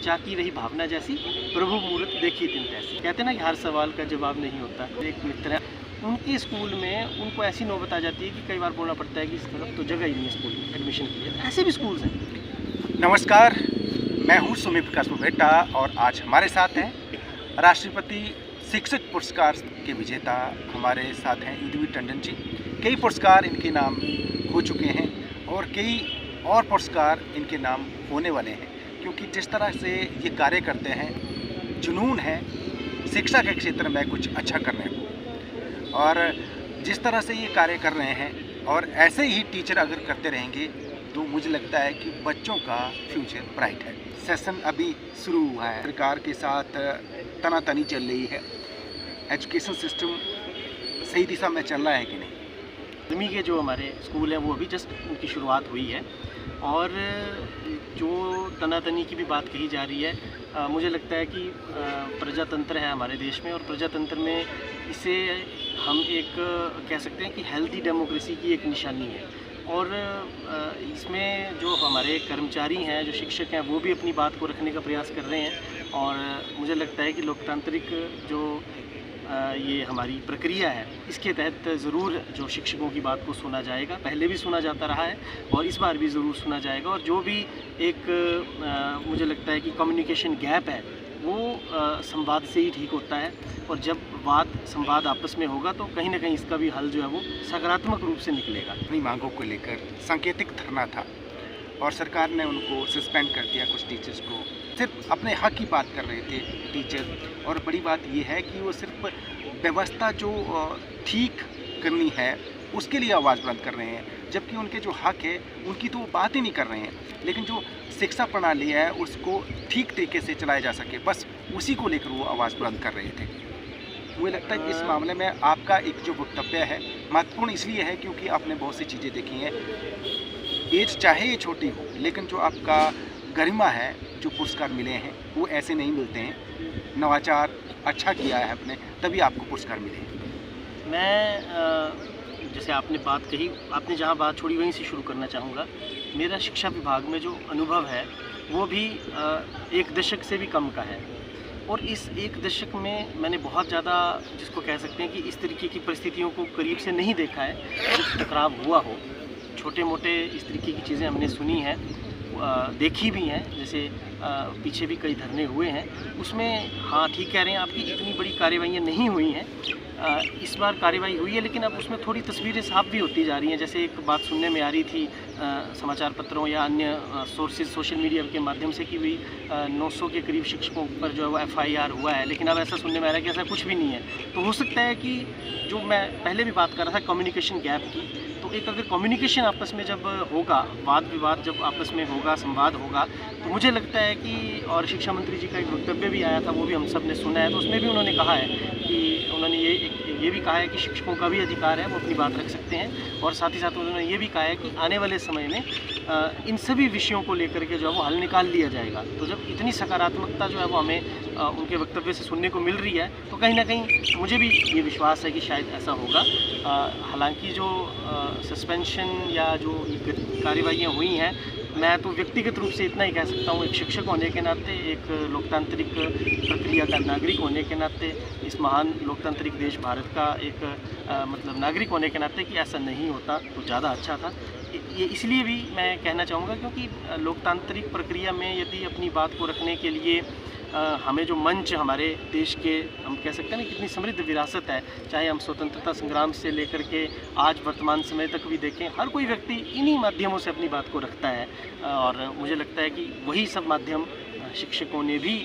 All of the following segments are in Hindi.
चाकी रही भावना जैसी, प्रभु मूरत देखी तिन तैसी। कहते हैं ना कि हर सवाल का जवाब नहीं होता। एक मित्र है, उनके स्कूल में उनको ऐसी नौबत आ जाती है कि कई बार बोलना पड़ता है कि इस तरफ तो जगह ही नहीं है स्कूल में एडमिशन के लिए। ऐसे भी स्कूल्स हैं। नमस्कार, मैं हूं सुमी प्रकाश मुभेटा और आज हमारे साथ हैं राष्ट्रपति शिक्षक पुरस्कार के विजेता हमारे साथ हैं युद्धवीर टंडन जी। कई पुरस्कार इनके नाम हो चुके हैं और कई और पुरस्कार इनके नाम होने वाले हैं, क्योंकि जिस तरह से ये कार्य करते हैं, जुनून है शिक्षा के क्षेत्र में कुछ अच्छा करने को, और जिस तरह से ये कार्य कर रहे हैं और ऐसे ही टीचर अगर करते रहेंगे तो मुझे लगता है कि बच्चों का फ्यूचर ब्राइट है। सेशन अभी शुरू हुआ है, सरकार के साथ तनातनी चल रही है, एजुकेशन सिस्टम सही दिशा में चल रहा है कि नहीं? आर्मी के जो हमारे स्कूल हैं वो अभी जस्ट उनकी शुरुआत हुई है और जो तनातनी की भी बात कही जा रही है, मुझे लगता है कि प्रजातंत्र है हमारे देश में और प्रजातंत्र में इसे हम एक कह सकते हैं कि हेल्दी डेमोक्रेसी की एक निशानी है। और इसमें जो हमारे कर्मचारी हैं, जो शिक्षक हैं, वो भी अपनी बात को रखने का प्रयास कर रहे हैं और मुझे लगता है कि लोकतांत्रिक जो ये हमारी प्रक्रिया है, इसके तहत ज़रूर जो शिक्षकों की बात को सुना जाएगा। पहले भी सुना जाता रहा है और इस बार भी ज़रूर सुना जाएगा। और जो भी एक मुझे लगता है कि कम्युनिकेशन गैप है वो संवाद से ही ठीक होता है और जब संवाद आपस में होगा तो कहीं ना कहीं इसका भी हल जो है वो सकारात्मक रूप से निकलेगा। अपनी मांगों को लेकर सांकेतिक धरना था और सरकार ने उनको सस्पेंड कर दिया। कुछ टीचर्स को सिर्फ अपने हक की बात कर रहे थे टीचर, और बड़ी बात ये है कि वो सिर्फ व्यवस्था जो ठीक करनी है उसके लिए आवाज़ बुलंद कर रहे हैं, जबकि उनके जो हक है उनकी तो वो बात ही नहीं कर रहे हैं। लेकिन जो शिक्षा प्रणाली है उसको ठीक तरीके से चलाया जा सके, बस उसी को लेकर वो आवाज़ बुलंद कर रहे थे। मुझे लगता है कि इस मामले में आपका एक जो वक्तव्य है महत्वपूर्ण इसलिए है क्योंकि आपने बहुत सी चीज़ें देखी हैं। एज चाहे ये छोटी हो, लेकिन जो आपका गरिमा है, जो पुरस्कार मिले हैं वो ऐसे नहीं मिलते हैं। नवाचार अच्छा किया है आपने, तभी आपको पुरस्कार मिले हैं। मैं जैसे आपने बात कही, आपने जहाँ बात छोड़ी वहीं से शुरू करना चाहूँगा। मेरा शिक्षा विभाग में जो अनुभव है वो भी एक दशक से भी कम का है और इस एक दशक में मैंने बहुत ज़्यादा, जिसको कह सकते हैं कि इस तरीके की परिस्थितियों को करीब से नहीं देखा है जब टकराव हुआ हो। छोटे मोटे इस तरीके की चीज़ें हमने सुनी हैं, देखी भी हैं, जैसे पीछे भी कई धरने हुए हैं। उसमें हाँ ठीक कह रहे हैं आपकी, इतनी बड़ी कार्रवाइयाँ नहीं हुई हैं। इस बार कार्रवाई हुई है लेकिन अब उसमें थोड़ी तस्वीरें साफ भी होती जा रही हैं। जैसे एक बात सुनने में आ रही थी समाचार पत्रों या अन्य सोर्सेज सोशल मीडिया के माध्यम से कि भी 900 के करीब शिक्षकों पर जो है वो FIR हुआ है, लेकिन अब ऐसा सुनने में आ रहा है कि ऐसा कुछ भी नहीं है। तो हो सकता है कि जो मैं पहले भी बात कर रहा था कम्युनिकेशन गैप की, तो एक अगर कम्युनिकेशन आपस में जब होगा, वाद विवाद जब आपस में होगा, संवाद होगा, तो मुझे लगता है कि, और शिक्षा मंत्री जी का एक वक्तव्य भी आया था वो भी हम सब ने सुना है, तो उसमें भी उन्होंने कहा है कि उन्होंने ये भी कहा है कि शिक्षकों का भी अधिकार है, वो अपनी बात रख सकते हैं। और साथ ही साथ उन्होंने ये भी कहा है कि आने वाले समय में इन सभी विषयों को लेकर के जो है वो हल निकाल लिया जाएगा। तो जब इतनी सकारात्मकता जो है वो हमें उनके वक्तव्य से सुनने को मिल रही है तो कहीं ना कहीं मुझे भी ये विश्वास है कि शायद ऐसा होगा। हालांकि जो सस्पेंशन या जो कार्रवाइयाँ हुई हैं, मैं तो व्यक्तिगत रूप से इतना ही कह सकता हूँ, एक शिक्षक होने के नाते, एक लोकतांत्रिक प्रक्रिया का नागरिक होने के नाते, इस महान लोकतांत्रिक देश भारत का एक मतलब नागरिक होने के नाते, कि ऐसा नहीं होता तो ज़्यादा अच्छा था। ये इसलिए भी मैं कहना चाहूँगा क्योंकि लोकतांत्रिक प्रक्रिया में यदि अपनी बात को रखने के लिए हमें जो मंच हमारे देश के, हम कह सकते हैं ना, कितनी समृद्ध विरासत है, चाहे हम स्वतंत्रता संग्राम से लेकर के आज वर्तमान समय तक भी देखें, हर कोई व्यक्ति इन्हीं माध्यमों से अपनी बात को रखता है। और मुझे लगता है कि वही सब माध्यम शिक्षकों ने भी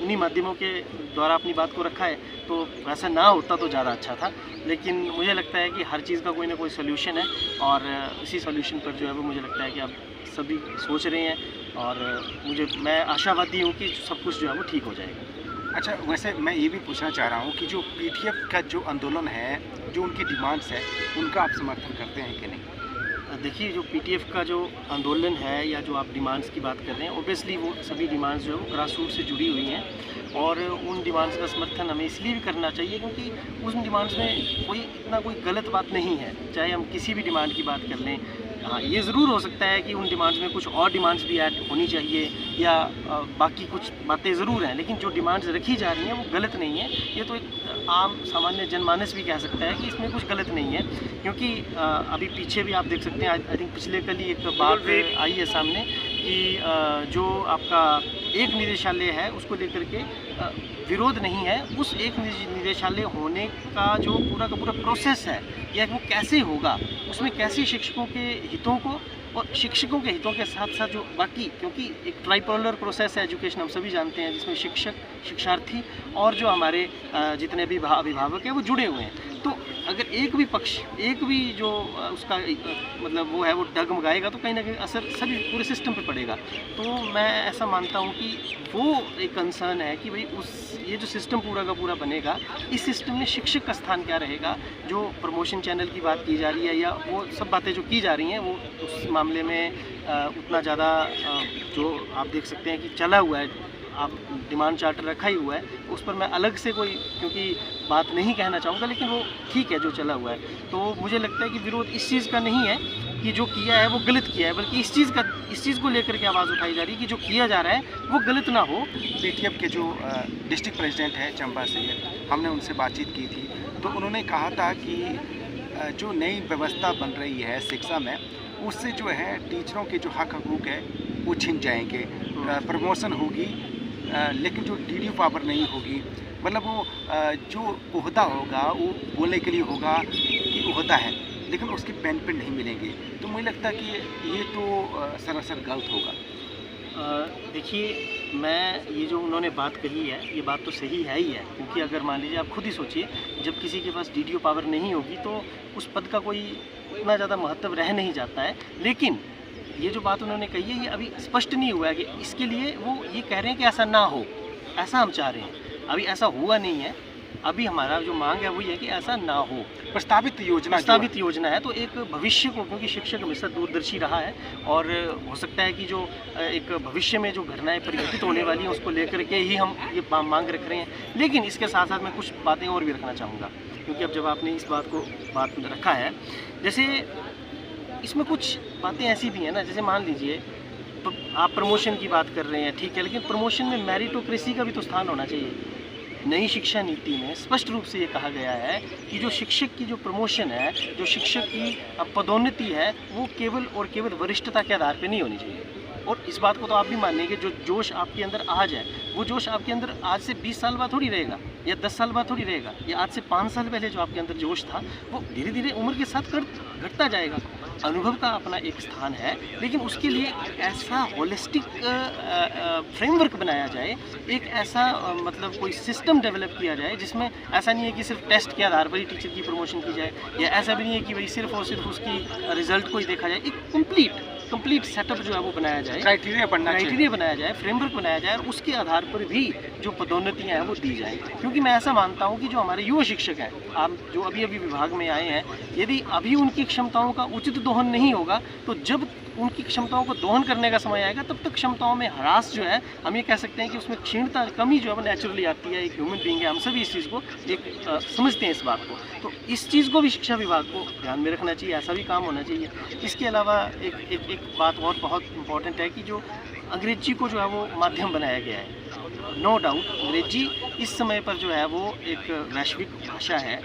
इन्हीं माध्यमों के द्वारा अपनी बात को रखा है। तो वैसा ना होता तो ज़्यादा अच्छा था, लेकिन मुझे लगता है कि हर चीज़ का कोई ना कोई सोल्यूशन है और इसी सोल्यूशन पर जो है वो मुझे लगता है कि अब सभी सोच रहे हैं और मैं आशावादी हूँ कि सब कुछ जो है वो ठीक हो जाएगा। अच्छा, वैसे मैं ये भी पूछना चाह रहा हूँ कि जो PTF का जो आंदोलन है, जो उनकी डिमांड्स है, उनका आप समर्थन करते हैं कि नहीं? देखिए, जो PTF का जो आंदोलन है या जो आप डिमांड्स की बात कर रहे हैं, ओबियसली वो सभी डिमांड्स जो है वो ग्रास रूट से जुड़ी हुई हैं और उन डिमांड्स का समर्थन हमें इसलिए भी करना चाहिए क्योंकि उन डिमांड्स में कोई गलत बात नहीं है। चाहे हम किसी भी डिमांड की बात कर लें, हाँ, ये ज़रूर हो सकता है कि उन डिमांड्स में कुछ और डिमांड्स भी ऐड होनी चाहिए या बाकी कुछ बातें ज़रूर हैं, लेकिन जो डिमांड्स रखी जा रही हैं वो गलत नहीं है। ये तो एक आम सामान्य जनमानस भी कह सकता है कि इसमें कुछ गलत नहीं है, क्योंकि अभी पीछे भी आप देख सकते हैं, आई थिंक पिछले कल ही एक बात आई है सामने कि जो आपका एक निदेशालय है उसको लेकर के विरोध नहीं है। उस एक निदेशालय होने का जो पूरा का पूरा प्रोसेस है या वो कैसे होगा, उसमें कैसे शिक्षकों के हितों को और शिक्षकों के हितों के साथ साथ जो बाकी, क्योंकि एक ट्राइपोलर प्रोसेस है एजुकेशन, हम सभी जानते हैं, जिसमें शिक्षक, शिक्षार्थी और जो हमारे जितने भी अभिभावक हैं वो जुड़े हुए हैं। तो अगर एक भी पक्ष, एक भी जो उसका मतलब वो है वो डगमगाएगा तो कहीं ना कहीं असर सभी पूरे सिस्टम पे पड़ेगा। तो मैं ऐसा मानता हूँ कि वो एक कंसर्न है कि भाई ये जो सिस्टम पूरा का पूरा बनेगा, इस सिस्टम में शिक्षक का स्थान क्या रहेगा। जो प्रमोशन चैनल की बात की जा रही है या वो सब बातें जो की जा रही हैं, वो उस मामले में उतना ज़्यादा जो आप देख सकते हैं कि चला हुआ है, आप डिमांड चार्टर रखा ही हुआ है, उस पर मैं अलग से कोई क्योंकि बात नहीं कहना चाहूँगा, लेकिन वो ठीक है जो चला हुआ है। तो मुझे लगता है कि विरोध इस चीज़ का नहीं है कि जो किया है वो गलत किया है, बल्कि इस चीज़ को लेकर के आवाज़ उठाई जा रही है कि जो किया जा रहा है वो गलत ना हो। पीटीएफ के जो डिस्ट्रिक्ट प्रेसिडेंट हैं चंबा से, हमने उनसे बातचीत की थी, तो उन्होंने कहा था कि जो नई व्यवस्था बन रही है शिक्षा में, उससे जो है टीचरों के जो हक हकूक़ है वो छिन जाएंगे। प्रमोशन होगी लेकिन जो डीडी पावर नहीं होगी, मतलब वो जो ओहदा होगा वो बोलने के लिए होगा कि ओहदा है, लेकिन उसके बेनिफिट नहीं मिलेंगे। तो मुझे लगता है कि ये तो सरासर गलत होगा। देखिए, मैं ये जो उन्होंने बात कही है, ये बात तो सही है ही है, क्योंकि अगर मान लीजिए आप खुद ही सोचिए, जब किसी के पास डीडीओ पावर नहीं होगी तो उस पद का कोई इतना ज़्यादा महत्व रह नहीं जाता है। लेकिन ये जो बात उन्होंने कही है, ये अभी स्पष्ट नहीं हुआ है कि इसके लिए वो ये कह रहे हैं कि ऐसा ना हो, ऐसा हम चाह रहे हैं। अभी ऐसा हुआ नहीं है, अभी हमारा जो मांग है वही है कि ऐसा ना हो। प्रस्तावित योजना है तो एक भविष्य को, क्योंकि शिक्षक हमेशा दूरदर्शी रहा है और हो सकता है कि जो एक भविष्य में जो घटनाएं परिवर्तित होने वाली हैं उसको लेकर के ही हम ये मांग रख रहे हैं। लेकिन इसके साथ साथ मैं कुछ बातें और भी रखना चाहूँगा, क्योंकि अब जब आपने इस बात में रखा है, जैसे इसमें कुछ बातें ऐसी भी हैं ना, जैसे मान लीजिए आप प्रमोशन की बात कर रहे हैं, ठीक है, लेकिन प्रमोशन में मेरिटोक्रेसी का भी तो स्थान होना चाहिए। नई शिक्षा नीति में स्पष्ट रूप से ये कहा गया है कि जो शिक्षक की जो प्रमोशन है, जो शिक्षक की पदोन्नति है, वो केवल और केवल वरिष्ठता के आधार पर नहीं होनी चाहिए। और इस बात को तो आप भी मानेंगे, जो जोश आपके अंदर आज है, वो जोश आपके अंदर आज से 20 साल बाद थोड़ी रहेगा या 10 साल बाद थोड़ी रहेगा, या आज से 5 साल पहले जो आपके अंदर जोश था वो धीरे धीरे उम्र के साथ घटता जाएगा। अनुभव का अपना एक स्थान है, लेकिन उसके लिए ऐसा होलिस्टिक फ्रेमवर्क बनाया जाए, एक ऐसा मतलब कोई सिस्टम डेवलप किया जाए जिसमें ऐसा नहीं है कि सिर्फ टेस्ट के आधार पर ही टीचर की प्रमोशन की जाए, या ऐसा भी नहीं है कि भाई सिर्फ और सिर्फ उसकी रिजल्ट को ही देखा जाए। एक कंप्लीट सेटअप जो है वो बनाया जाए, क्राइटेरिया बनाया जाए, फ्रेमवर्क बनाया जाए, और उसके आधार पर भी जो पदोन्नतियाँ हैं वो दी जाए। क्योंकि मैं ऐसा मानता हूँ कि जो हमारे युवा शिक्षक हैं, आप जो अभी विभाग में आए हैं, यदि अभी उनकी क्षमताओं का उचित दोहन नहीं होगा, तो जब उनकी क्षमताओं को दोहन करने का समय आएगा, तब तक क्षमताओं में ह्रास जो है, हम ये कह सकते हैं कि उसमें क्षीणता, कमी जो है वो नेचुरली आती है। एक ह्यूमन बीइंग है, हम सभी इस चीज़ को समझते हैं इस बात को। तो इस चीज़ को भी शिक्षा विभाग को ध्यान में रखना चाहिए, ऐसा भी काम होना चाहिए। इसके अलावा एक बात और बहुत इम्पॉर्टेंट है कि जो अंग्रेजी को जो है वो माध्यम बनाया गया है। नो डाउट अंग्रेजी इस समय पर जो है वो एक वैश्विक भाषा है।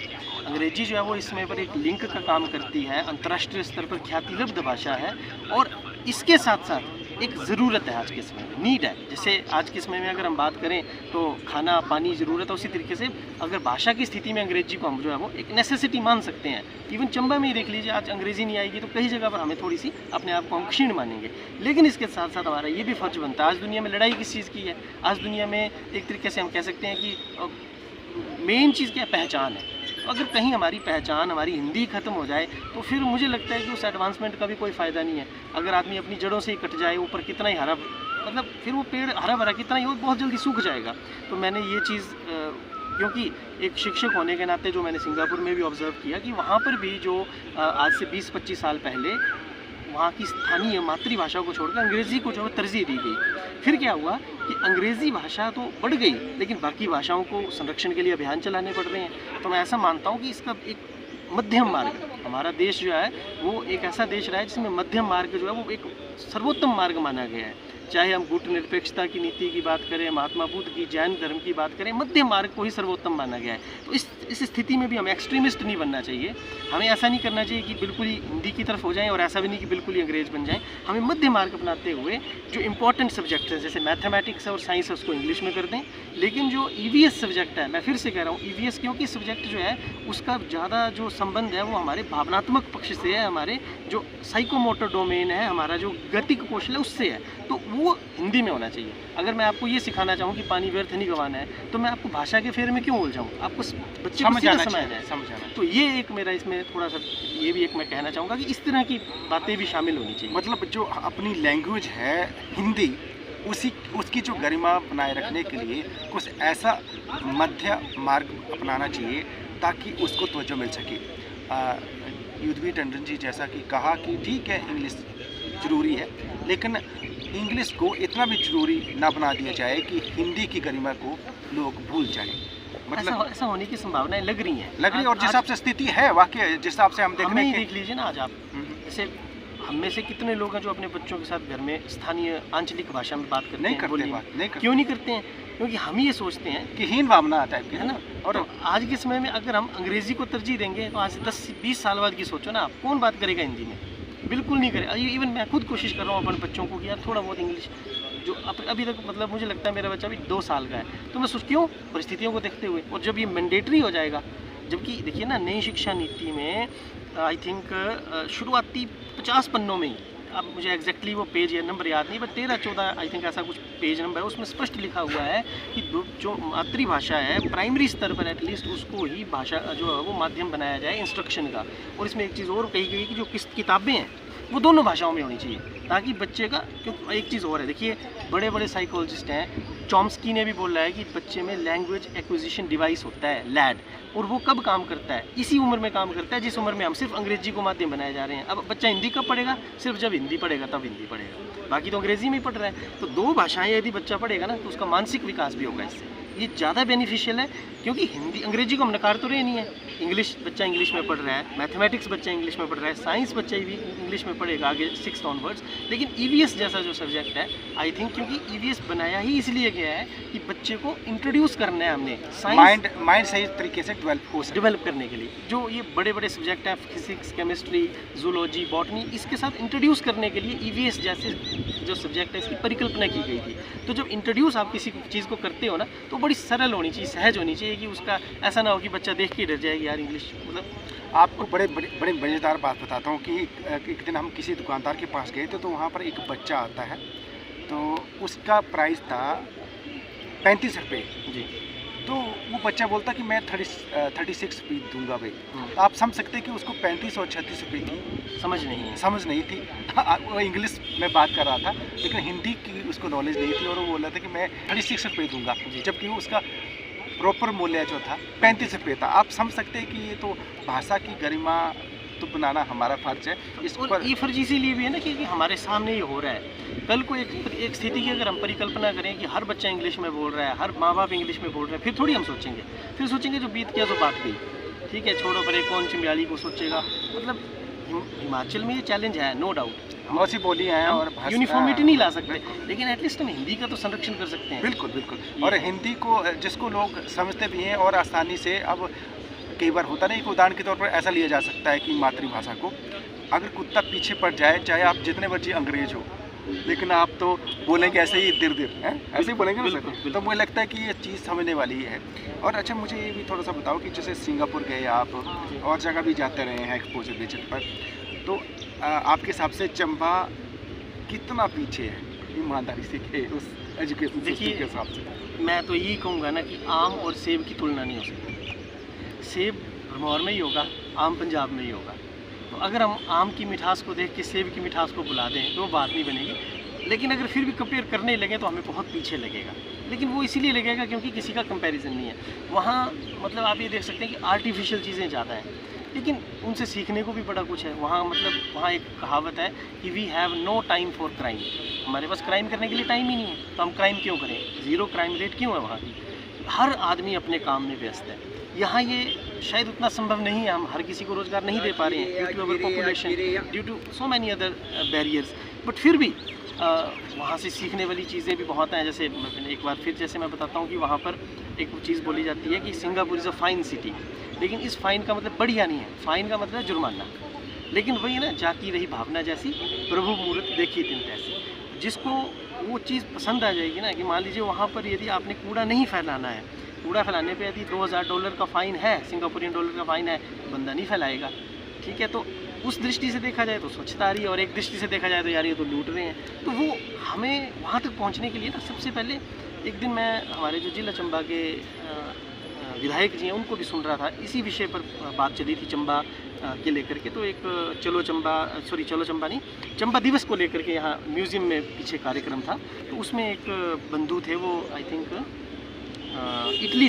अंग्रेजी जो है वो इस समय पर एक लिंक का काम करती है, अंतर्राष्ट्रीय स्तर पर ख्यातिलब्ध भाषा है, और इसके साथ साथ एक ज़रूरत है आज के समय में, नीड है। जैसे आज के समय में अगर हम बात करें तो खाना पानी ज़रूरत है, उसी तरीके से अगर भाषा की स्थिति में अंग्रेजी को हम जो है वो एक नेसेसिटी मान सकते हैं। इवन चंबा में ही देख लीजिए, आज अंग्रेजी नहीं आएगी तो कई जगह पर हमें थोड़ी सी अपने आप को हम क्षीण मानेंगे। लेकिन इसके साथ साथ हमारा ये भी फर्ज बनता है, आज दुनिया में लड़ाई किस चीज़ की है? आज दुनिया में एक तरीके से हम कह सकते हैं कि मेन चीज़ क्या, पहचान है। अगर कहीं हमारी पहचान, हमारी हिंदी ख़त्म हो जाए तो फिर मुझे लगता है कि उस एडवांसमेंट का भी कोई फ़ायदा नहीं है। अगर आदमी अपनी जड़ों से ही कट जाए, ऊपर कितना ही हरा, मतलब फिर वो पेड़ हरा भरा कितना ही हो, बहुत जल्दी सूख जाएगा। तो मैंने ये चीज़ क्योंकि एक शिक्षक होने के नाते जो मैंने सिंगापुर में भी ऑब्ज़र्व किया कि वहाँ पर भी जो आज से 20-25 साल पहले वहाँ की स्थानीय मातृभाषा को छोड़कर अंग्रेज़ी को जो तरजीह दी गई। फिर क्या हुआ कि अंग्रेज़ी भाषा तो बढ़ गई, लेकिन बाकी भाषाओं को संरक्षण के लिए अभियान चलाने पड़ रहे हैं। तो मैं ऐसा मानता हूँ कि इसका एक मध्यम मार्ग, हमारा देश जो है वो एक ऐसा देश रहा है जिसमें मध्यम मार्ग जो है वो एक सर्वोत्तम मार्ग माना गया है। चाहे हम गुटनिरपेक्षता की नीति की बात करें, महात्मा बुद्ध की, जैन धर्म की बात करें, मध्य मार्ग को ही सर्वोत्तम माना गया है। तो इस स्थिति में भी हमें एक्सट्रीमिस्ट नहीं बनना चाहिए। हमें ऐसा नहीं करना चाहिए कि बिल्कुल ही हिंदी की तरफ हो जाएं और ऐसा भी नहीं कि बिल्कुल ही अंग्रेज बन जाएं। हमें मध्य मार्ग अपनाते हुए जो इंपॉर्टेंट सब्जेक्ट है जैसे मैथमेटिक्स है और साइंस है उसको इंग्लिश में कर दें, लेकिन जो ईवीएस सब्जेक्ट है, मैं फिर से कह रहा हूँ ईवीएस, क्योंकि सब्जेक्ट जो है उसका ज़्यादा जो संबंध है वो हमारे भावनात्मक पक्ष से है, हमारे जो साइकोमोटर डोमेन है, हमारा जो गतिक कौशल है उससे है, तो वो हिंदी में होना चाहिए। अगर मैं आपको ये सिखाना चाहूँ कि पानी व्यर्थ नहीं गंवाना है तो मैं आपको भाषा के फेर में क्यों उलझाऊँ, आपको बच्चे को सीधा समझाना है। तो ये एक मेरा इसमें थोड़ा सा ये भी एक मैं कहना चाहूँगा कि इस तरह की बातें भी शामिल होनी चाहिए। मतलब जो अपनी लैंग्वेज है हिंदी, उसकी जो गरिमा बनाए रखने के लिए कुछ ऐसा मध्य मार्ग अपनाना चाहिए ताकि उसको तवज्जो मिल सके। युद्धवीर टंडन जी जैसा कि कहा कि ठीक है इंग्लिश ज़रूरी है, लेकिन इंग्लिश को इतना भी ज़रूरी ना बना दिया जाए कि हिंदी की गरिमा को लोग भूल जाएं। मतलब ऐसा होने की संभावनाएं लग रही हैं और जिस हिसाब से स्थिति है वाकई जिस हिसाब से हम देख रहे हैं, देख लीजिए ना आज आप, जैसे हम में से कितने लोग हैं जो अपने बच्चों के साथ घर में स्थानीय आंचलिक भाषा में बात करते हैं, क्यों नहीं करते हैं? क्योंकि हम ही ये सोचते हैं कि हीन भावना टाइप की है ना। और तो आज के समय में अगर हम अंग्रेजी को तरजीह देंगे तो आज से 10-20 साल बाद की सोचो ना, आप कौन बात करेगा हिंदी में? बिल्कुल नहीं करे। इवन मैं खुद कोशिश कर रहा हूँ अपने बच्चों को कि यार थोड़ा बहुत इंग्लिश, जो अभी तक मतलब मुझे लगता है मेरा बच्चा अभी 2 साल का है, तो मैं सोच क्यों परिस्थितियों को देखते हुए, और जब ये मैंडेटरी हो जाएगा, जबकि देखिए ना नई शिक्षा नीति में आई थिंक शुरुआती 50 पन्नों में ही, अब मुझे एग्जैक्टली वो पेज या नंबर याद नहीं, बट 13-14 आई थिंक ऐसा कुछ पेज नंबर है, उसमें स्पष्ट लिखा हुआ है कि जो मातृभाषा है प्राइमरी स्तर पर एटलीस्ट उसको ही भाषा जो है वो माध्यम बनाया जाए इंस्ट्रक्शन का। और इसमें एक चीज़ और कही गई कि जो किताबें हैं वो दोनों भाषाओं में होनी चाहिए, ताकि बच्चे का, क्योंकि एक चीज़ और है, देखिए बड़े बड़े साइकोलॉजिस्ट हैं, चॉम्स्की ने भी बोला है कि बच्चे में लैंग्वेज एक्विजिशन डिवाइस होता है लैड, और वो कब काम करता है? इसी उम्र में काम करता है जिस उम्र में हम सिर्फ अंग्रेजी को माध्यम बनाए जा रहे हैं। अब बच्चा हिंदी कब पढ़ेगा? सिर्फ जब हिंदी पढ़ेगा तब हिंदी पढ़ेगा, बाकी तो अंग्रेजी में ही पढ़ रहा है। तो 2 भाषाएं यदि बच्चा पढ़ेगा ना तो उसका मानसिक विकास भी होगा, इससे ये ज़्यादा बेनिफिशियल है। क्योंकि हिंदी अंग्रेजी को हम नकार तो रहे नहीं है, इंग्लिश बच्चा इंग्लिश में पढ़ रहा है, मैथमेटिक्स बच्चा इंग्लिश में पढ़ रहा है, साइंस बच्चा भी इंग्लिश में पढ़ेगा आगे 6th ऑनवर्ड्स। लेकिन ईवीएस जैसा जो सब्जेक्ट है, आई थिंक क्योंकि ईवीएस बनाया ही इसलिए गया है कि बच्चे को इंट्रोड्यूस करना है हमने माइंड सही तरीके से डेवलप करने के लिए। जो ये बड़े बड़े सब्जेक्ट हैं फिजिक्स, केमिस्ट्री, जूलॉजी, बॉटनी, इसके साथ इंट्रोड्यूस करने के लिए ईवीएस जैसे जो सब्जेक्ट है इसकी परिकल्पना की गई थी। तो जब इंट्रोड्यूस आप किसी चीज़ को करते हो ना तो बड़ी सरल होनी चाहिए, सहज होनी चाहिए, कि उसका ऐसा ना हो कि बच्चा देख के डर जाएगी यार इंग्लिश। मतलब आपको बड़े मज़ेदार बात बताता हूँ कि एक दिन हम किसी दुकानदार के पास गए थे, तो वहाँ पर एक बच्चा आता है, तो उसका प्राइस था 35 रुपये जी। तो वो बच्चा बोलता कि मैं 36 रुपये दूंगा भाई। तो आप समझ सकते हैं कि उसको 35 और 36 रुपये की समझ नहीं थी। वो इंग्लिश में बात कर रहा था, लेकिन हिंदी की उसको नॉलेज नहीं थी, और वो बोल रहा था कि मैं 36 रुपये दूंगा, जबकि उसका प्रॉपर मूल्य जो था 35 रुपये था। आप समझ सकते हैं कि ये तो भाषा की गरिमा तो बनाना हमारा फर्ज है। इस पर ये फर्ज इसीलिए भी है ना क्योंकि हमारे सामने ये हो रहा है। कल को एक स्थिति की अगर हम परिकल्पना करें कि हर बच्चा इंग्लिश में बोल रहा है, हर माँ बाप इंग्लिश में बोल रहे हैं, फिर थोड़ी हम सोचेंगे, फिर सोचेंगे जो बीत गया तो बात गई, ठीक है, छोड़ो परे, कौन चिंबियाली को सोचेगा। मतलब हिमाचल में ये चैलेंज है, नो डाउट, मौसी बोली हैं और यूनिफॉर्मिटी नहीं ला सकते, लेकिन एटलीस्ट हम हिंदी का तो संरक्षण कर सकते हैं। बिल्कुल। और हिंदी को जिसको लोग समझते भी हैं और आसानी से, अब कई बार होता नहीं, उदाहरण के तौर पर ऐसा लिया जा सकता है कि मातृभाषा को अगर कुत्ता पीछे पड़ जाए, चाहे आप जितने मर्जी अंग्रेज हो, लेकिन आप तो बोलेंगे ऐसे ही दिर हैं, ऐसे ही बोलेंगे ना सर। तो मुझे लगता है कि ये चीज़ समझने वाली है। और अच्छा, मुझे ये भी थोड़ा सा बताओ कि जैसे सिंगापुर गए आप और जगह भी जाते रहे हैं एक्सपोजर विजिट पर, तो आपके हिसाब से चंबा कितना पीछे है ईमानदारी से के उस एजुकेशन सिस्टम के हिसाब से? मैं तो यही कहूँगा ना कि आम और सेब की तुलना नहीं हो सकती। सेब भरमौर में ही होगा, आम पंजाब में ही होगा। तो अगर हम आम की मिठास को देख के सेब की मिठास को बुला दें तो बात नहीं बनेगी। लेकिन अगर फिर भी कंपेयर करने लगे तो हमें बहुत पीछे लगेगा। लेकिन वो इसीलिए लगेगा क्योंकि किसी का कंपैरिजन नहीं है वहाँ। मतलब आप ये देख सकते हैं कि आर्टिफिशियल चीज़ें ज़्यादा हैं, लेकिन उनसे सीखने को भी बड़ा कुछ है वहाँ। मतलब वहाँ एक कहावत है कि we have no time for crime, हमारे पास क्राइम करने के लिए टाइम ही नहीं है, तो हम क्राइम क्यों करें? ज़ीरो क्राइम रेट क्यों है वहाँ की? हर आदमी अपने काम में व्यस्त है। यहाँ ये शायद उतना संभव नहीं है, हम हर किसी को रोज़गार नहीं दे पा रहे हैं due to our population, due to so many other barriers, but फिर भी वहाँ से सीखने वाली चीज़ें भी बहुत हैं। जैसे एक बार फिर जैसे मैं बताता हूँ कि वहाँ पर एक चीज़ बोली जाती है कि Singapore is a fine city, लेकिन इस फाइन का मतलब बढ़िया नहीं है, फाइन का मतलब जुर्माना। लेकिन वही ना, जाकी रही भावना जैसी, प्रभु मूर्त देखी तिन तैसी। जिसको वो चीज़ पसंद आ जाएगी ना, कि मान लीजिए वहाँ पर यदि आपने कूड़ा नहीं फैलाना है, कूड़ा फैलाने पे यदि $2000 का फ़ाइन है, सिंगापुरियन डॉलर का फ़ाइन है, तो बंदा नहीं फैलाएगा। ठीक है, तो उस दृष्टि से देखा जाए तो स्वच्छता आ रही है, और एक दृष्टि से देखा जाए तो यार ये तो लूट रहे हैं। तो वो हमें वहाँ तक पहुँचने के लिए ना, सबसे पहले एक दिन मैं हमारे जो जिला चंबा के विधायक जी हैं उनको भी सुन रहा था, इसी विषय पर बात चली थी चंबा के लेकर के। तो एक चलो चंबा नहीं, चंबा दिवस को लेकर के यहाँ म्यूज़ियम में पीछे कार्यक्रम था, तो उसमें एक बंधु थे, वो आई थिंक इटली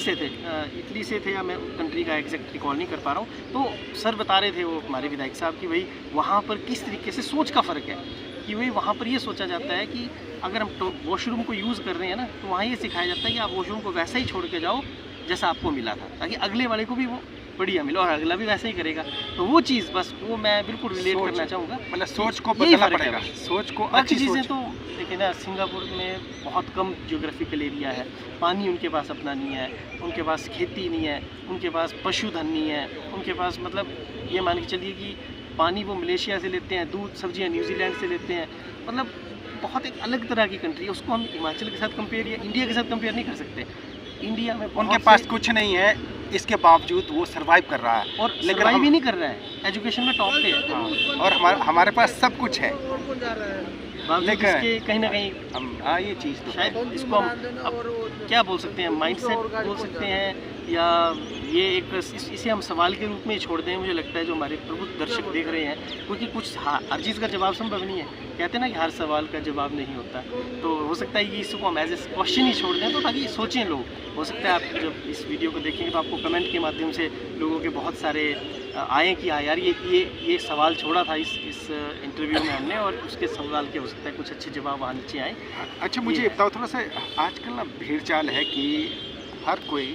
से थे या मैं कंट्री का एग्जैक्ट रिकॉल नहीं कर पा रहा हूँ। तो सर बता रहे थे वो हमारे विधायक साहब कि भाई वहाँ पर किस तरीके से सोच का फ़र्क है, कि भाई वहाँ पर ये सोचा जाता है कि अगर हम वॉशरूम को यूज़ कर रहे हैं ना, तो वहाँ ये सिखाया जाता है कि आप वॉशरूम को वैसा ही छोड़ के जाओ जैसा आपको मिला था, ताकि अगले वाले को भी वो बढ़िया मिले और अगला भी वैसा ही करेगा। तो वो चीज़ बस वो मैं बिल्कुल रिलेट करना चाहूँगा, मतलब सोच को बदलना पड़ेगा, सोच को। बाकी चीज़ें तो देखिए ना, सिंगापुर में बहुत कम जियोग्राफिकल एरिया है, पानी उनके पास अपना नहीं है, उनके पास खेती नहीं है, उनके पास पशुधन नहीं है, उनके पास मतलब ये मान के चलिए कि पानी वो मलेशिया से लेते हैं, दूध सब्जियाँ न्यूजीलैंड से लेते हैं, मतलब बहुत एक अलग तरह की कंट्री है। उसको हम हिमाचल के साथ कंपेयर या इंडिया के साथ कंपेयर नहीं कर सकते। इंडिया में उनके पास कुछ नहीं है, इसके बावजूद वो सर्वाइव कर रहा है, और सर्वाइव भी नहीं कर रहा है, एजुकेशन में टॉप पे है। हाँ, और हमारे पास सब कुछ है, लेकिन इसके कहीं ना कहीं हम ये चीज़ तो शायद इसको हम अब क्या बोल सकते हैं, माइंडसेट बोल सकते हैं, या ये एक इसे हम सवाल के रूप में ही छोड़ दें। मुझे लगता है जो हमारे प्रबुद्ध दर्शक देख रहे हैं, क्योंकि कुछ हर चीज़ का जवाब संभव नहीं है, कहते हैं ना कि हर सवाल का जवाब नहीं होता, तो हो सकता है कि इसको हम एज ए क्वेश्चन ही छोड़ दें, तो ताकि सोचें लोग। हो सकता है आप जब इस वीडियो को देखेंगे तो आपको कमेंट के माध्यम से लोगों के बहुत सारे आए कि हाँ यार ये सवाल छोड़ा था इस इंटरव्यू में हमने, और उसके सवाल के हो सकता है कुछ अच्छे जवाब वहाँ नीचे आए। अच्छा, मुझे बताओ थोड़ा सा, आजकल ना भीड़ चाल है कि हर कोई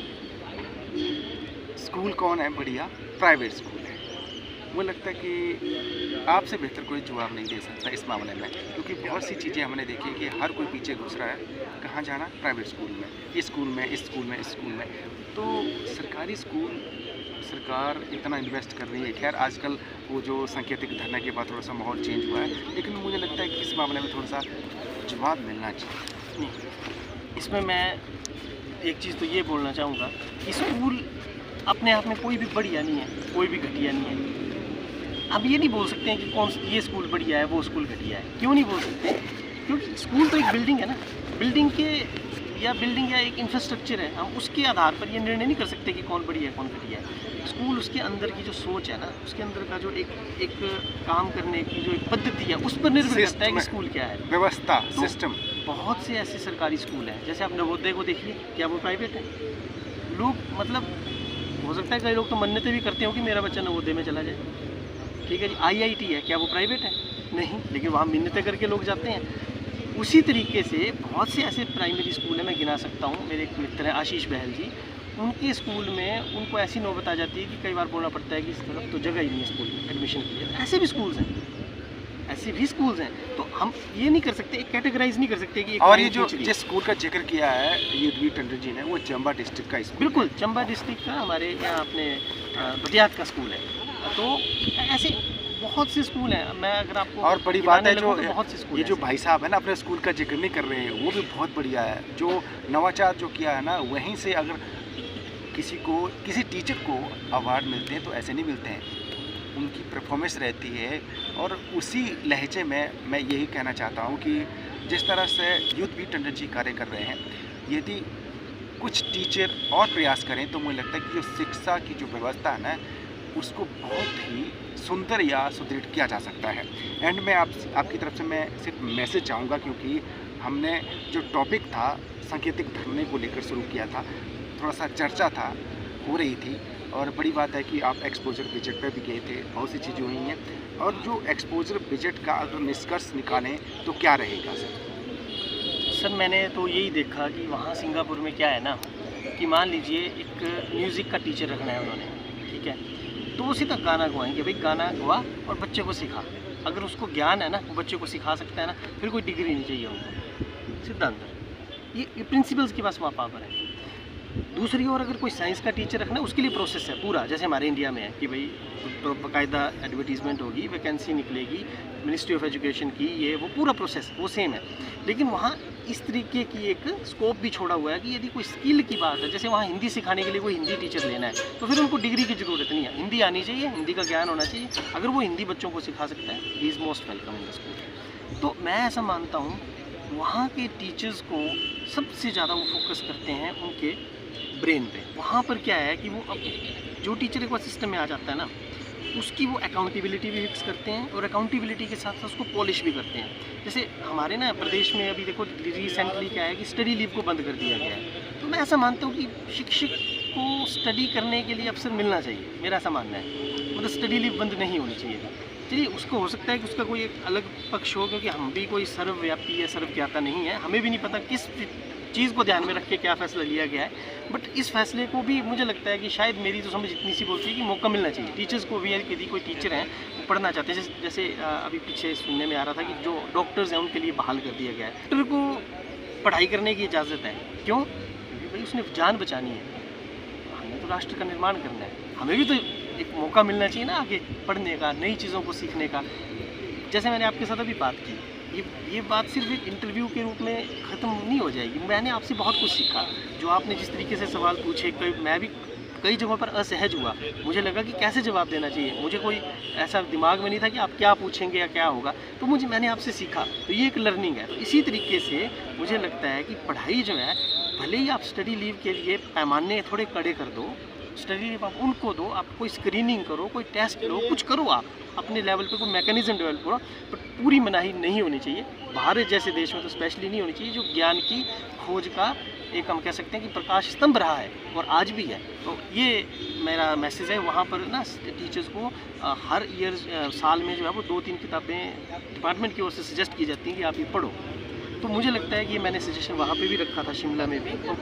स्कूल कौन है बढ़िया, प्राइवेट स्कूल है। मुझे लगता है कि आपसे बेहतर कोई जवाब नहीं दे सकता इस मामले में, क्योंकि बहुत सी चीज़ें हमने देखी कि हर कोई पीछे घुस रहा है, कहाँ जाना, प्राइवेट स्कूल में, इस स्कूल में, इस स्कूल में, इस स्कूल में। तो सरकारी स्कूल सरकार इतना इन्वेस्ट कर रही है। खैर आजकल वो जो सांकेतिक धरना के बाद थोड़ा सा माहौल चेंज हुआ है, लेकिन मुझे लगता है कि इस मामले में थोड़ा सा जवाब मिलना चाहिए। नहीं, इसमें मैं एक चीज़ तो ये बोलना चाहूँगा कि स्कूल अपने आप में कोई भी बढ़िया नहीं है, कोई भी घटिया नहीं है। अब ये नहीं बोल सकते हैं कि ये स्कूल बढ़िया है, वो स्कूल घटिया है। क्यों नहीं बोल सकते? क्योंकि स्कूल तो एक बिल्डिंग है ना, बिल्डिंग या एक इंफ्रास्ट्रक्चर है। हम उसके आधार पर ये निर्णय नहीं कर सकते कि कौन बढ़िया है कौन घटिया है। स्कूल उसके अंदर की जो सोच है ना, उसके अंदर का जो एक काम करने की जो एक पद्धति है, उस पर निर्भर करता है कि स्कूल क्या है, व्यवस्था, तो सिस्टम। बहुत से ऐसे सरकारी स्कूल हैं, जैसे आप नवोदय को देखिए, क्या वो प्राइवेट है? लोग मतलब हो सकता है कई लोग तो मन्नतें भी करते हो कि मेरा बच्चा नवोदय में चला जाए। ठीक है जी, IIT है, क्या वो प्राइवेट है? नहीं, लेकिन वहाँ मिन्नतें करके लोग जाते हैं। उसी तरीके से बहुत से ऐसे प्राइमरी स्कूल हैं, मैं गिना सकता हूँ। मेरे एक मित्र हैं आशीष बहल जी, उनके स्कूल में उनको ऐसी नौबत आ जाती है कि कई बार बोलना पड़ता है कि इस तरफ तो जगह ही नहीं है स्कूल में एडमिशन के लिए। ऐसे भी स्कूल्स हैं, ऐसे भी स्कूल्स हैं। तो हम ये नहीं कर सकते, एक कैटेगराइज नहीं कर सकते कि और ये जो जिस स्कूल का जिक्र किया है युद्धवीर टंडन जी ने, वो चंबा डिस्ट्रिक्ट का स्कूल, बिल्कुल चंबा डिस्ट्रिक्ट का हमारे यहाँ अपने बटियात का स्कूल है। तो ऐसे बहुत से स्कूल हैं। मैं अगर आपको और बड़ी बात है जो बहुत से स्कूल, ये जो भाई साहब है ना अपने स्कूल का जिक्र नहीं कर रहे हैं, वो भी बहुत बढ़िया है। जो नवाचार जो किया है ना, वहीं से अगर किसी टीचर को अवार्ड मिलते हैं तो ऐसे नहीं मिलते हैं, उनकी परफॉर्मेंस रहती है। और उसी लहजे में मैं यही कहना चाहता हूँ कि जिस तरह से युद्धवीर टंडन जी कार्य कर रहे हैं, यदि कुछ टीचर और प्रयास करें तो मुझे लगता है कि जो शिक्षा की जो व्यवस्था है ना, उसको बहुत ही सुंदर या सुदृढ़ किया जा सकता है। एंड में आपकी तरफ से मैं सिर्फ मैसेज चाहूँगा, क्योंकि हमने जो टॉपिक था सांकेतिक धरने को लेकर शुरू किया था, थोड़ा सा चर्चा था हो रही थी, और बड़ी बात है कि आप एक्सपोजर विजिट पर भी गए थे, बहुत सी चीज़ें हुई हैं। और जो एक्सपोजर विजिट का अगर निष्कर्ष निकालें तो क्या रहेगा सर? मैंने तो यही देखा कि वहाँ सिंगापुर में क्या है ना, कि मान लीजिए एक म्यूज़िक का टीचर रखना है उन्होंने, ठीक है, तो वो सीधा गाना गवाएंगे, भाई गाना गवा और बच्चे को सिखा। अगर उसको ज्ञान है ना, वो बच्चे को सिखा सकता है ना, फिर कोई डिग्री नहीं चाहिए उनको, सीधा अंदर। ये प्रिंसिपल्स के पास वहाँ पावर है। दूसरी ओर अगर कोई साइंस का टीचर रखना है, उसके लिए प्रोसेस है पूरा, जैसे हमारे इंडिया में है कि भाई बाकायदा एडवर्टीजमेंट होगी, वैकेंसी निकलेगी मिनिस्ट्री ऑफ एजुकेशन की, ये वो पूरा प्रोसेस वो सेम है। लेकिन वहाँ इस तरीके की एक स्कोप भी छोड़ा हुआ है कि यदि कोई स्किल की बात है, जैसे वहाँ हिंदी सिखाने के लिए कोई हिंदी टीचर लेना है, तो फिर उनको डिग्री की ज़रूरत नहीं है, हिंदी आनी चाहिए, हिंदी का ज्ञान होना चाहिए। अगर वो हिंदी बच्चों को सिखा सकता है, he is most welcome in the school. तो मैं ऐसा मानता हूँ वहाँ के टीचर्स को सबसे ज़्यादा वो फोकस करते हैं उनके ब्रेन पे। वहाँ पर क्या है कि वो अब जो टीचर एक बार सिस्टम में आ जाता है ना, उसकी वो अकाउंटेबिलिटी भी फिक्स करते हैं और अकाउंटेबिलिटी के साथ साथ उसको पॉलिश भी करते हैं। जैसे हमारे ना प्रदेश में अभी देखो रिसेंटली क्या है कि स्टडी लीव को बंद कर दिया गया है। तो मैं ऐसा मानता हूँ कि शिक्षक को स्टडी करने के लिए अवसर मिलना चाहिए, मेरा ऐसा मानना है। मतलब स्टडी लीव बंद नहीं होनी चाहिए। चलिए, उसको हो सकता है कि उसका कोई एक अलग पक्ष हो, क्योंकि हम भी कोई सर्वव्यापी या सर्वज्ञाता नहीं है, हमें भी नहीं पता किस चीज़ को ध्यान में रख के क्या फ़ैसला लिया गया है। बट इस फैसले को भी मुझे लगता है कि शायद मेरी तो समझ इतनी सी बोलती है कि मौका मिलना चाहिए टीचर्स को भी। यदि कोई टीचर हैं वो पढ़ना चाहते हैं, जैसे अभी पीछे सुनने में आ रहा था कि जो डॉक्टर्स हैं उनके लिए बहाल कर दिया गया है। डॉक्टर को पढ़ाई करने की इजाज़त है, क्यों? क्योंकि भाई उसने जान बचानी है, हमें तो राष्ट्र का निर्माण करना है, हमें भी तो एक मौका मिलना चाहिए ना आगे पढ़ने का, नई चीज़ों को सीखने का। जैसे मैंने आपके साथ अभी बात की, ये बात सिर्फ एक इंटरव्यू के रूप में ख़त्म नहीं हो जाएगी। मैंने आपसे बहुत कुछ सीखा, जो आपने जिस तरीके से सवाल पूछे, मैं भी कई जगहों पर असहज हुआ। मुझे लगा कि कैसे जवाब देना चाहिए, मुझे कोई ऐसा दिमाग में नहीं था कि आप क्या पूछेंगे या क्या होगा। तो मैंने आपसे सीखा, तो ये एक लर्निंग है। तो इसी तरीके से मुझे लगता है कि पढ़ाई जो है, भले ही आप स्टडी लीव के लिए पैमाने थोड़े कड़े कर दो, स्टडी लीव आप उनको दो, आप कोई स्क्रीनिंग करो, कोई टेस्ट लो, कुछ करो, आप अपने लेवल पे कोई मैकेनिज्म डेवलप करो, बट पूरी मनाही नहीं होनी चाहिए। भारत जैसे देश में तो स्पेशली नहीं होनी चाहिए, जो ज्ञान की खोज का एक हम कह सकते हैं कि प्रकाश स्तंभ रहा है और आज भी है। तो ये मेरा मैसेज है। वहाँ पर ना टीचर्स को हर ईयर साल में जो है वो 2-3 किताबें डिपार्टमेंट की ओर से सजेस्ट की जाती हैं कि आप ये पढ़ो। तो मुझे लगता है कि ये मैंने सजेशन वहाँ पे भी रखा था, शिमला में भी। तो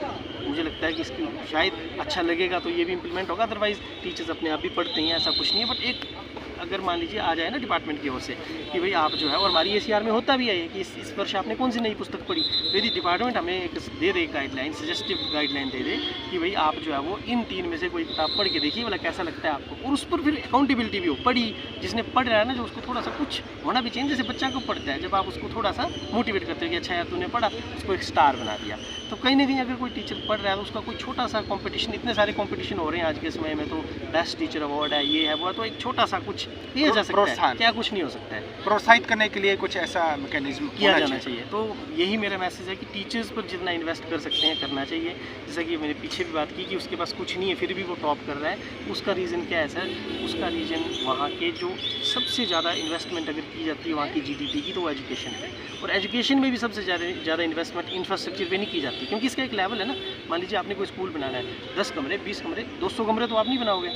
मुझे लगता है कि इसकी शायद अच्छा लगेगा तो ये भी इम्प्लीमेंट होगा। अदरवाइज़ टीचर्स अपने आप भी पढ़ते हैं, ऐसा कुछ नहीं है। बट एक अगर मान लीजिए आ जाए ना डिपार्टमेंट की ओर से कि भाई आप जो है, और हमारी ACR में होता भी है कि इस वर्ष आपने कौन सी नई पुस्तक पढ़ी, तो यदि डिपार्टमेंट हमें एक दे दे गाइडलाइन, सजेस्टिव गाइडलाइन दे दे कि भाई आप जो है वो इन 3 में से कोई किताब पढ़ के देखिए, वाला कैसा लगता है आपको, और उस पर फिर अकाउंटेबिलिटी भी हो। पढ़ी जिसने पढ़ रहा है ना, जो उसको थोड़ा सा कुछ होना भी चाहिए। जैसे बच्चा को पढ़ता है, जब आप उसको थोड़ा सा मोटिवेट करते हो कि अच्छा यार तूने पढ़ा, उसको एक स्टार बना दिया। तो कहीं ना कहीं अगर कोई टीचर पढ़ रहा है तो उसका कोई छोटा सा कंपटीशन, इतने सारे कंपटीशन हो रहे हैं आज के समय में, तो बेस्ट टीचर अवार्ड है, ये है वो है, तो एक छोटा सा कुछ दिया जा सकता है। क्या कुछ नहीं हो सकता है, प्रोत्साहित करने के लिए कुछ ऐसा मैकेनिज्म किया जाना चाहिए। तो यही मेरा मैसेज है कि टीचर्स पर जितना इन्वेस्ट कर सकते हैं करना चाहिए। जैसा कि मैंने पीछे भी बात की कि उसके पास कुछ नहीं है फिर भी वो टॉप कर रहा है। उसका रीज़न क्या है सर? उसका रीज़न वहाँ के जो सबसे ज़्यादा इन्वेस्टमेंट अगर की जाती है वहाँ की GDP की, तो वो एजुकेशन है। और एजुकेशन में भी सबसे ज़्यादा इन्वेस्टमेंट इंफ्रास्ट्रक्चर पे नहीं की जाती, क्योंकि इसका एक लेवल है ना। मान लीजिए आपने कोई स्कूल बनाना है, 10 कमरे, 20 कमरे, 200 कमरे तो आप नहीं बनाओगे,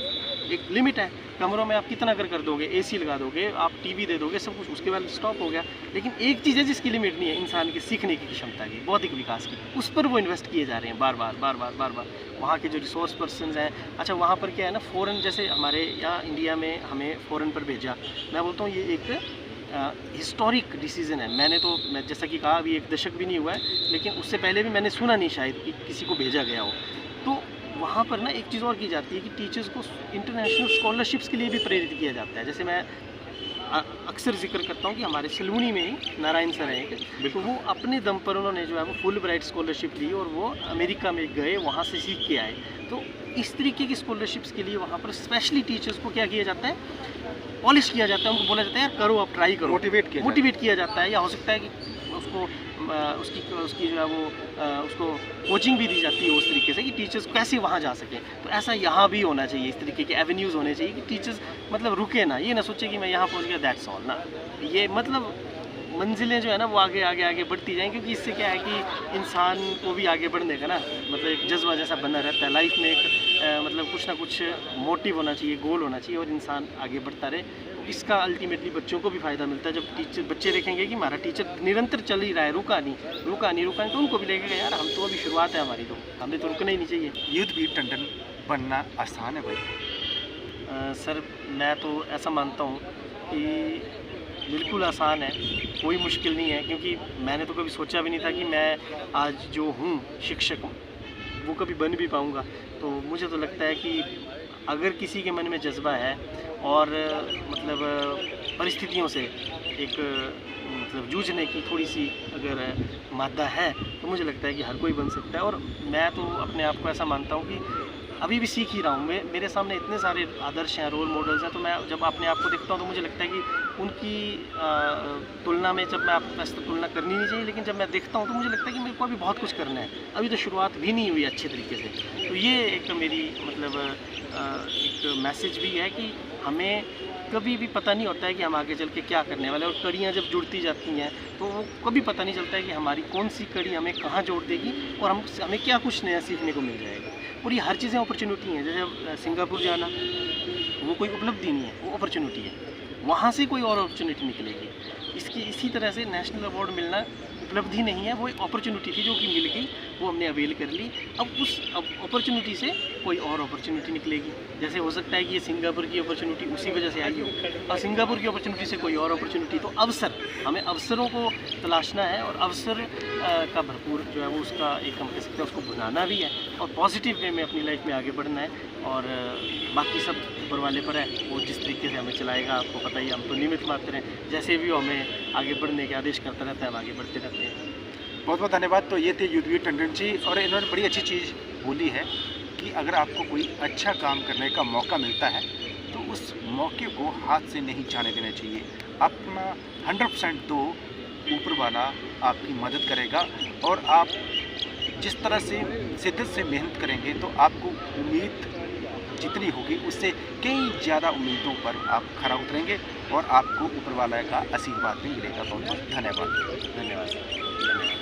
एक लिमिट है। कमरों में आप कितना कर दोगे, AC लगा दोगे, आप TV दे दोगे, सब कुछ, उसके बाद स्टॉप हो गया। लेकिन एक चीज़ है जिसकी लिमिट नहीं है, इंसान के सीखने की क्षमता की, बौद्धिक विकास की, उस पर वो इन्वेस्ट किए जा रहे हैं बार बार। वहाँ के जो रिसोर्स पर्सन हैं, अच्छा वहाँ पर क्या है ना, फ़ॉरेन, जैसे हमारे यहाँ इंडिया में हमें फ़ॉरेन पर भेजा, मैं बोलता हूँ ये एक हिस्टोरिक डिसीज़न है। मैं जैसा कि कहा अभी 1 दशक भी नहीं हुआ है, लेकिन उससे पहले भी मैंने सुना नहीं शायद कि किसी को भेजा गया हो। तो वहाँ पर ना एक चीज़ और की जाती है कि टीचर्स को इंटरनेशनल स्कॉलरशिप्स के लिए भी प्रेरित किया जाता है। जैसे मैं अक्सर जिक्र करता हूँ कि हमारे सलूनी में ही नारायण सर हैं, तो वो अपने दम पर उन्होंने जो है वो फुल ब्राइट स्कॉलरशिप ली और वो अमेरिका में गए, वहाँ से सीख के आए। तो इस तरीके की स्कॉलरशिप्स के लिए वहाँ पर स्पेशली टीचर्स को क्या किया जाता है, पॉलिश किया जाता है। उनको बोला जाता है यार करो, आप ट्राई करो, मोटिवेट किया जाता है। या हो सकता है कि उसको उसकी जो है वो उसको कोचिंग भी दी जाती है उस तरीके से कि टीचर्स कैसे वहाँ जा सकें। तो ऐसा यहाँ भी होना चाहिए, इस तरीके के एवेन्यूज़ होने चाहिए कि टीचर्स मतलब रुके ना, ये ना सोचे कि मैं यहाँ पहुँच गया दैट्स ऑल ना। ये मतलब मंजिलें जो है ना वो आगे बढ़ती जाएँ, क्योंकि इससे क्या है कि इंसान को भी आगे बढ़ने का ना मतलब एक जज्बा जैसा बना रहता है। लाइफ में एक मतलब कुछ ना कुछ मोटिव होना चाहिए, गोल होना चाहिए, और इंसान आगे बढ़ता रहे। इसका अल्टीमेटली बच्चों को भी फ़ायदा मिलता है। जब बच्चे देखेंगे कि हमारा टीचर निरंतर चल ही रहा है, रुका नहीं, तो उनको भी लगेगा यार हम तो अभी शुरुआत है हमारी, तो हमें तो रुकना ही नहीं चाहिए। युद्धवीर टंडन बनना आसान है भाई? सर मैं तो ऐसा मानता हूँ कि बिल्कुल आसान है, कोई मुश्किल नहीं है, क्योंकि मैंने तो कभी सोचा भी नहीं था कि मैं आज जो हूँ शिक्षक वो कभी बन भी पाऊँगा। तो मुझे तो लगता है कि अगर किसी के मन में जज़्बा है और मतलब परिस्थितियों से एक मतलब जूझने की थोड़ी सी अगर मादा है, तो मुझे लगता है कि हर कोई बन सकता है। और मैं तो अपने आप को ऐसा मानता हूँ कि अभी भी सीख ही रहा हूँ। मेरे सामने इतने सारे आदर्श हैं, रोल मॉडल्स हैं, तो मैं जब अपने आप को देखता हूँ तो मुझे लगता है कि उनकी तुलना में, जब मैं आप वैसे तो तुलना करनी नहीं चाहिए, लेकिन जब मैं देखता हूँ तो मुझे लगता है कि मेरे को अभी बहुत कुछ करना है, अभी तो शुरुआत भी नहीं हुई अच्छे तरीके से। तो ये एक मेरी मतलब एक मैसेज भी है कि हमें कभी भी पता नहीं होता है कि हम आगे चल के क्या करने वाले हैं, और कड़ियाँ जब जुड़ती जाती हैं तो वो कभी पता नहीं चलता है कि हमारी कौन सी कड़ी हमें कहाँ जोड़ देगी और हमें क्या कुछ नया सीखने को मिल जाएगा। और ये हर चीज़ें अपॉर्चुनिटी हैं। जैसे सिंगापुर जाना वो कोई उपलब्धि नहीं है, वो अपॉर्चुनिटी है, वहाँ से कोई और अपॉर्चुनिटी निकलेगी। इसी तरह से नेशनल अवार्ड मिलना उपलब्धि नहीं है, वो एक अपॉर्चुनिटी थी जो कि मिल गई, वो हमने अवेल कर ली। अब उस अपॉर्चुनिटी से कोई और अपॉर्चुनिटी निकलेगी। जैसे हो सकता है कि ये सिंगापुर की अपॉर्चुनिटी उसी वजह से आई हो, और सिंगापुर की अपॉर्चुनिटी से कोई और अपॉर्चुनिटी। तो अवसर, हमें अवसरों को तलाशना है, और अवसर का भरपूर जो है वो उसका एक हम कह सकते हैं उसको बनाना भी है, और पॉजिटिव वे में अपनी लाइफ में आगे बढ़ना है। और बाकी सब ऊपर वाले पर है, वो जिस तरीके से हमें चलाएगा आपको पता ही, हम तो निमित्त मात्र हैं, जैसे भी हमें आगे बढ़ने के आदेश करता रहता है हम आगे बढ़ते रहते हैं। बहुत बहुत धन्यवाद। तो ये थे युद्धवीर टंडन जी, और इन्होंने बड़ी अच्छी चीज़ बोली है कि अगर आपको कोई अच्छा काम करने का मौका मिलता है तो उस मौके को हाथ से नहीं जाने देना चाहिए। अपना 100% दो, ऊपर वाला आपकी मदद करेगा, और आप जिस तरह से शिद्दत से मेहनत करेंगे तो आपको उम्मीद जितनी होगी उससे कई ज़्यादा उम्मीदों पर आप खरा उतरेंगे, और आपको ऊपर वाला का आशीर्वाद भी मिलेगा। बहुत बहुत धन्यवाद। धन्यवाद।